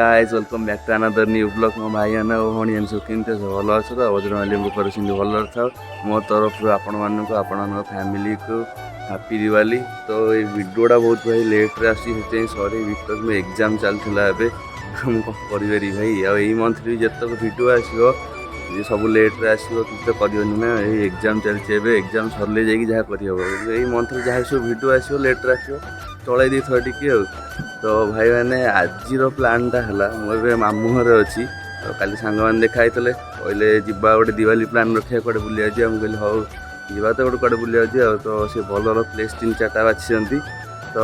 Guys welcome back to another new blog मो भाई आना भणी सब केमती भल अच्छे तो बज्रमाली कर भल था मो तरफ आपण मानक आपण फैमिली को हैप्पी दिवाली। तो ये वीडियोटा बहुत भाई लेट्रे आसी सॉरी बिकज मैं एग्जाम चलता कौन करी भाई आई मंथली जितक वीडियो आसो ये सब लेट्रे आसो तो करनी ना ये एग्जाम चलती एग्जाम सरले जहाँ कर मंथली जहाँ सब वीडियो आसो लेट्रे आसो चल दी थोड़ा टी तो भाई मैंने आज प्लानटा है मुझे मामू घर अच्छी तो काली सांग मैंने देखाई कहले जा गोटे दिवाली प्लान रखा कड़े बुले मुझे कहली हाँ जा तो गोटे कड़े बुले तो सी भल प्लेस 3-4टा बाछी तो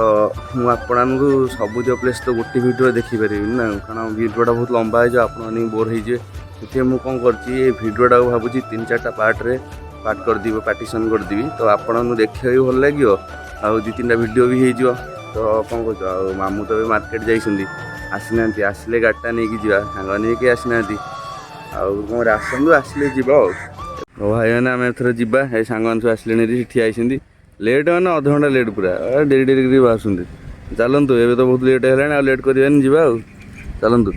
मुझे सबुज प्लेस तो गोटे वीडियो देखिपारि ना कारण वीडियोटा बहुत लंबा है आपने बोर हो मुझे कौन करडियोटा भावुँ 3-4टा पार्ट करदेवी पार्टीशन करदेवी तो आपको देखा भी भल लगे आ 2-3टा वीडियो भी हो तो कौन कह मामू तो मार्केट जाइए आसीना आसिले गाड़ीटा नहीं जा सांग नहीं आसीना आम आसतु आसिले जा भाई मैंने आम एथर जा सांग आसिले ठिया लेट मैंने अध घंटा लेट पूरा डेरी डेरी बाहर चलतु एवं तो बहुत लेट है लेट करवानी जा चलतु।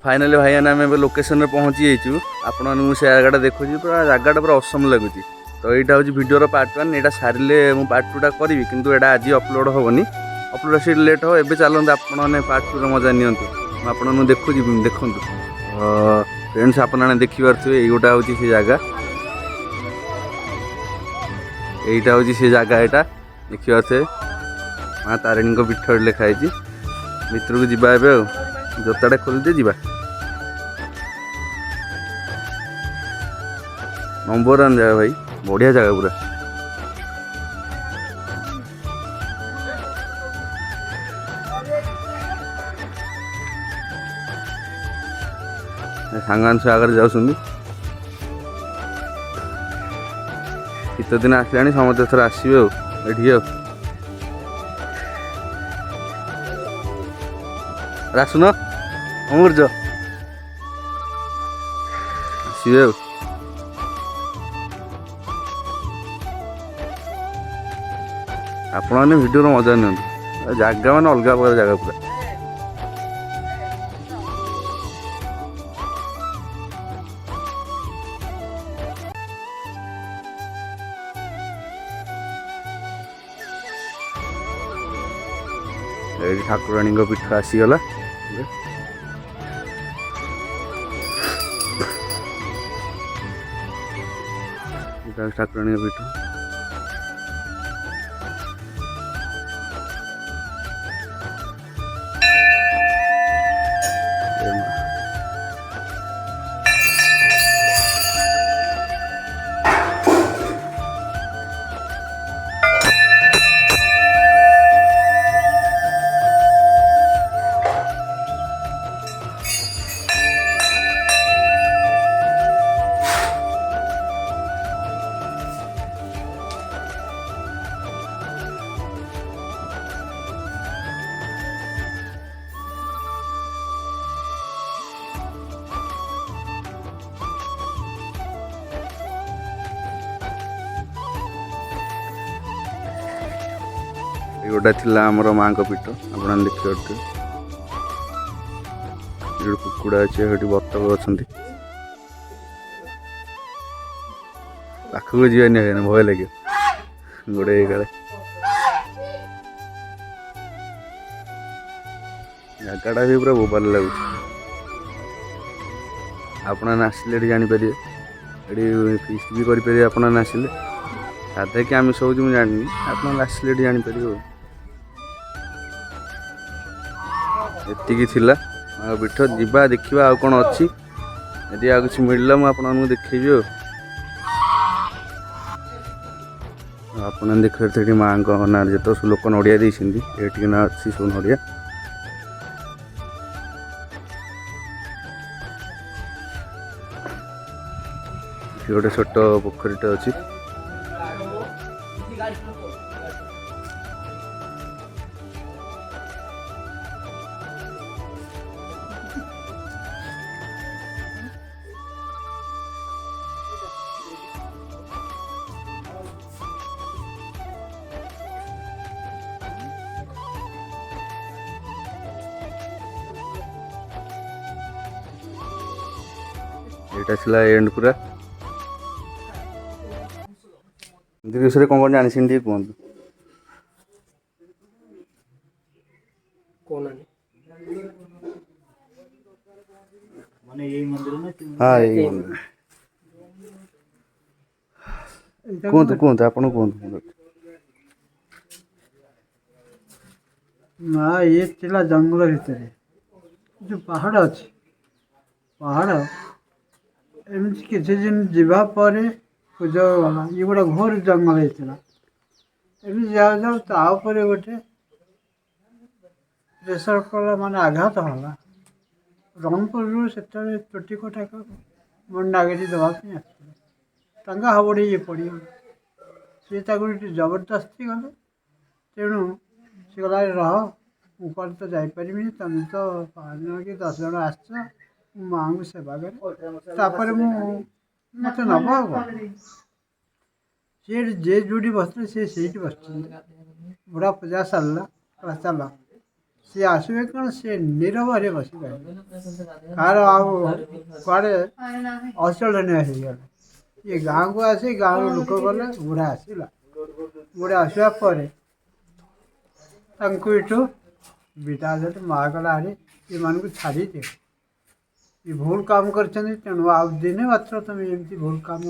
फाइनाली भाई आम लोकेशन में पहुँची जाइए आपण से जगह देखुची पूरा जगह पूरा असम लगुच तो यहाँ हूँ वीडियोर पार्ट 1 यहाँ सारे मुझे पार्ट 2टा करी कितु यहाँ आज अपलोड हेनी अपलोड से लेट हो एवं चलते आपने पार्ट 2 मजा नियंतु आपको देखुची देखु फ्रेंड्स आपने देखिपे योटा हूँ से जगह यहीटा हूँ से जगह यहाँ देखिपे माँ तारिणी पीठ लिखाई भितर को जीवा जोताटा खोलते जीवा नंबर 1 जगह भाई बढ़िया जगह पूरा सांगान से आगे जाऊँ शीत दिन आसला समस्त थर आसवे ये आसुन अमूर्ज आसवे आपने वीडियो मजा नि जगह मैंने अलग प्रकार जगह पूरा ठाकुराणी पीठ आसीगला ଠାକୁରାଣୀ ପୀଠ। एगोटा थिला आमर माँ पीठ आप देखिए कुकुड़ा अच्छे बतक अच्छा पाखक जानी भय लगे गोड़े काले जगटा भी पूरा बोबाल लगुच आपण आसिले जापर ये फिस्ट भी करेंगे आप आसिले साधा कि आम सब मुझे जानी आप आसिले जापर एतिकी थिला पीठ जीवा देखा आ कौन अच्छी यदि आ किसी मिलला मुझे देखी आप देखिए माँ ना जो सब लोक नड़िया देती ना अच्छी सब नड़िया गोटे छोट पोखरीटे अच्छी यहाँ एंड पूरा विषय कौन कौन जानी कहतु हाँ यही मंदिर कहतु कहतु आप कहतु ना ये थिला जंगल भितर जो पहाड़ अच्छी पहाड़ एमती किसी दिन जावापर पूजा गला ये गोटे घोर जंगल होता एमती जाओ जाओ तापर गोटे प्रेसर कला माने आघात होला रणपुर से चोटी कटाक मंडागिरी देवाई आसा हबड़े ये पड़ी सी जबरदस्ती गले तेणु सी गला रह मुझे तो जापर तुम तो 5 जन कि 10 जन आस माँ को सेवा कर मत नब सी जे जोटी बसते सी बस बुढ़ा पूजा सरला चल सी आसवे कौन सी नीरव बस कार कड़े अचल नहीं गले ये गाँव को आसी गाँव लोक गले बुढ़ा आसला बुढ़ा आसवा पर विदा माँ गला अरे ये मान को छाड़ी दे ये भूल काम कर तेणु आ दिने मात्र तुम एमती भूल काम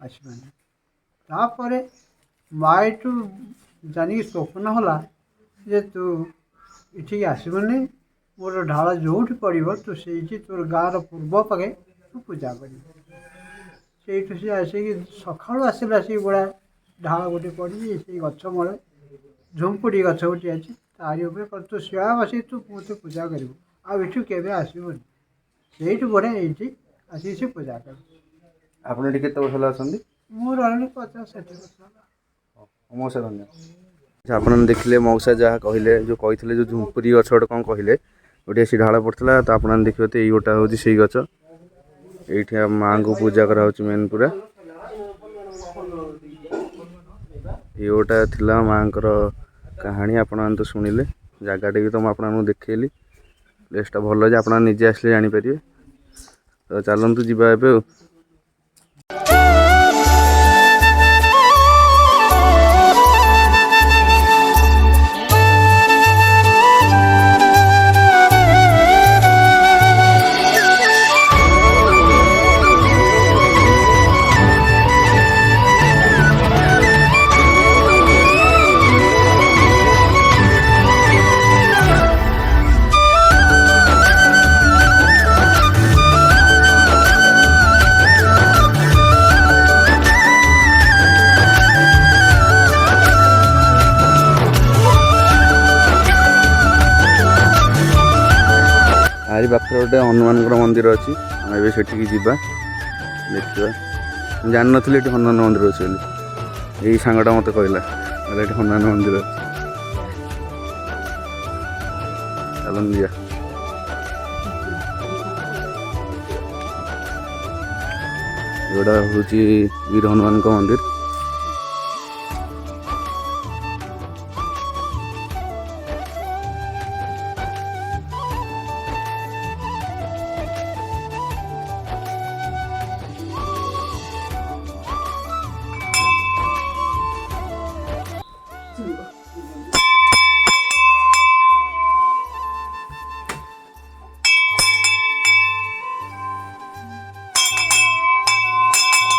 आसपर माँ यू जानिक स्वप्न होला जे तू इठी आसबनी मोर ढाल जो पड़ो तू से तोर गाँव पूर्व पागे तू पूजा कर सी आसिक सका आसला सी बड़ा ढाल गोटे पड़ी से गच मूल झुंपुड़ी गच गोटे अच्छी तारी तू शिवा बस तू मत पूजा कर आठू के आसबनी से बढ़िया ये आसिक से पूजा कर आपने के वर्ष मोर 50-60 वर्ष मौसा धन्यवाद आप देखिले मौसा जहाँ कहले जो कही जो झुंपुरी गछ गोटे कौन कहले गोटे सी ढाल पड़ता तो आप देखिए तो ये गोटा हूँ से गच ये माँ को पूजा करा मेन पूरा ये गोटा थिला माँ कहानी आप तो शुणिले जगटे भी तो मुझे आपको देखली प्लेसटा भल जे आप निजे आसले जापर तो चलतु जा। गोटे हनुमान मंदिर अच्छी आम सेठी जावा देखा जान नी ये हनुमान मंदिर अच्छे यही सांगटा मत कहला ये हनुमान मंदिर अच्छे चलन दिया जोड़ा हूँ वीर हनुमान मंदिर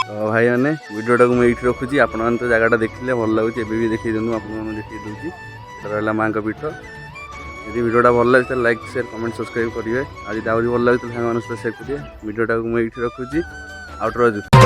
तो भाई मैंने वीडियोटा को मुझे रखुच्छी आपण तो जगह देखिले भल लगुच भी देखी दिखाँ आपको देखिए दूसरी रहा माँ का पीठ यदि वीडियोटा भल लगे तो लाइक शेयर कमेंट सब्सक्राइब करेंगे आज आहरी भल लगे तो सामान सहित शेयर करेंगे वीडियोटा को मुझे रखुच्छी आउट रही